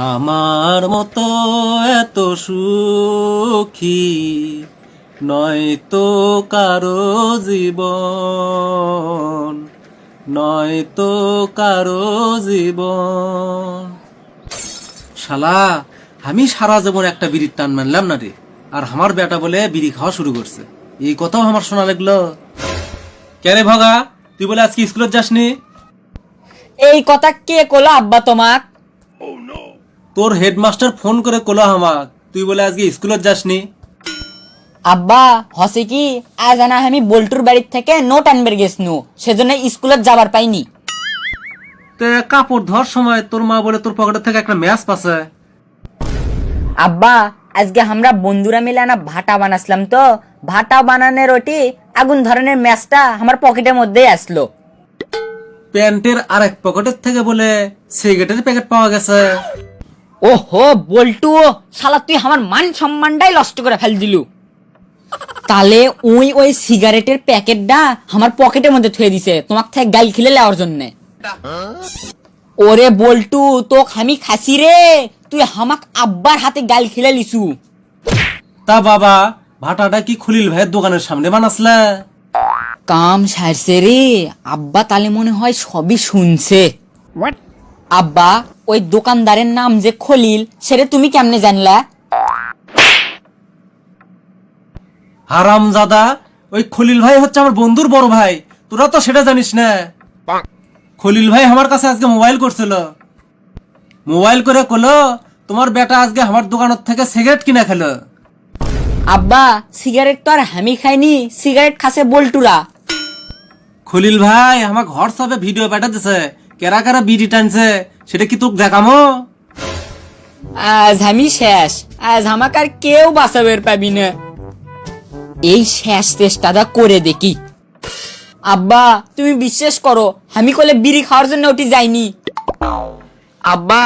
আমার মতো এত সুখী নয়তো কারো জীবন, নয়তো কারো জীবন। শালা আমি সারা জীবন একটা বিড়ির টান মানলাম না রে, আর আমার বেটা বলে বিড়ি খাওয়া শুরু করছে। এই কথাও আমার শোনা লাগলো। কেরে ভগা, তুই বলে আজকে স্কুলে যাসনি? এই কথা কে কলো আব্বা তোমাক? তোর হেডমাস্টার ফোন করে কলো আমাক, তুই বলে আজকে স্কুলে যাসনি। আব্বা হসে কি আজ আনা আমি বল্টুর বাড়ির থেকে নোট আনবার গেছনু, সেজন্য স্কুলে যাবার পাইনি। তে কাপড় ধোয়ার সময় তোর মা বলে তোর পকেটের থেকে একটা ম্যাচ পাছে। আব্বা আজকে আমরা বন্ধুরা মিলে না ভাটা বানাসলাম, তো ভাটা বানানোর ওটি আগুন ধরনের ম্যাচটা আমার পকেটের মধ্যেই আসলো। প্যান্টের আরেক পকেটের থেকে বলে সিগারেটের প্যাকেট পাওয়া গেছে। ওহো বল্টু, শালা তুই আমার মান সম্মানটাই নষ্ট করে ফেল দিলু। তাহলে ওই সিগারেটের প্যাকেটটা আমার পকেটের মধ্যে থুয়ে দিছে তোমাক থেকে গাল খিলে লেওয়ার জন্য। ওরে বল্টু, তোক আমি খাসি রে, তুই হামাক আব্বার হাতে গাল খিলে লিছু। তা বাবা, ভাটাটা কি খলিল ভাইয়ের দোকানের সামনে বানাসলে? কাম সারছে রে আব্বা, তাহলে মনে হয় সবই শুনছে। আব্বা ওই দোকানদারের নাম যে খলিল, সেটা তুমি কেমনে জানলা? হারামজাদা, ওই খলিল ভাই হচ্ছে আমার বন্ধুর বড় ভাই, তোরা তো সেটা জানিস না। খলিল ভাই আমার কাছে আজকে মোবাইল করছিল, মোবাইল করে কলো তোমার বেটা আজকে আমার দোকানের থেকে সিগারেট কিনে খেলো। আব্বা সিগারেট তো আর আমি খাইনি, সিগারেট খাসে বল্টুরা। খলিল ভাই আমাকে হোয়াটসঅ্যাপে ভিডিও পাঠাতেছে, কেরা কেরা বিড়ি টানছে, সেটা কি তোকে দেখামো? আজ আমি শেষ, আজ আমাকে আর কেউ বাঁচাবের পাবি না। এই শেষ চেষ্টাটা করে দেখি। আব্বা তুমি বিশ্বাস করো, আমি কলে বিড়ি খাওয়ার জন্য ওটি যাইনি। আব্বা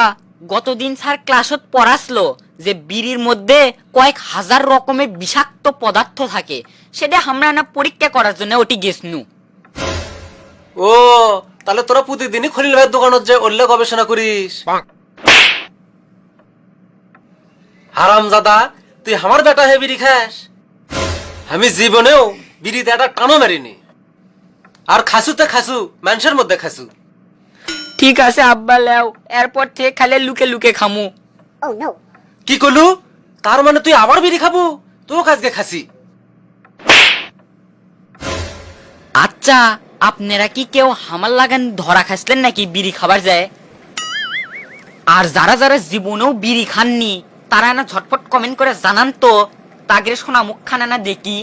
গতদিন স্যার ক্লাসত পড়াসলো যে বিড়ির মধ্যে কয়েক হাজার রকমের বিষাক্ত পদার্থ থাকে, সেটা আমরা না পরীক্ষা করার জন্য ওটি গেছনু। ও তাহলে তোরা প্রতিদিনই খলিল ভাইয়ের দোকানত যে উল্লেখ গবেষণা করিস? হারামজাদা, তুই আমার বেটা হে বিড়ি খাস? আমি জীবনেও বিড়িতে একটা টানো মারিনি, আর খাসুতে খাসু মানুষের মধ্যে খাসু। ঠিক আছে আব্বা লেও, এরপর থেকে খালি লুকে লুকে খামু। কি করলু? তার মানে তুই আবার বিড়ি খাবো? তোকে আজকে খাসি। আচ্ছা আপনারা কি কেউ হামার লাগান ধরা খাইছিলেন নাকি বিড়ি খাবার যায়? আর যারা যারা জীবনেও বিড়ি খাননি তারা না ঝটপট কমেন্ট করে জানান তো, তাগের শোনা মুখ খানা না দেখি।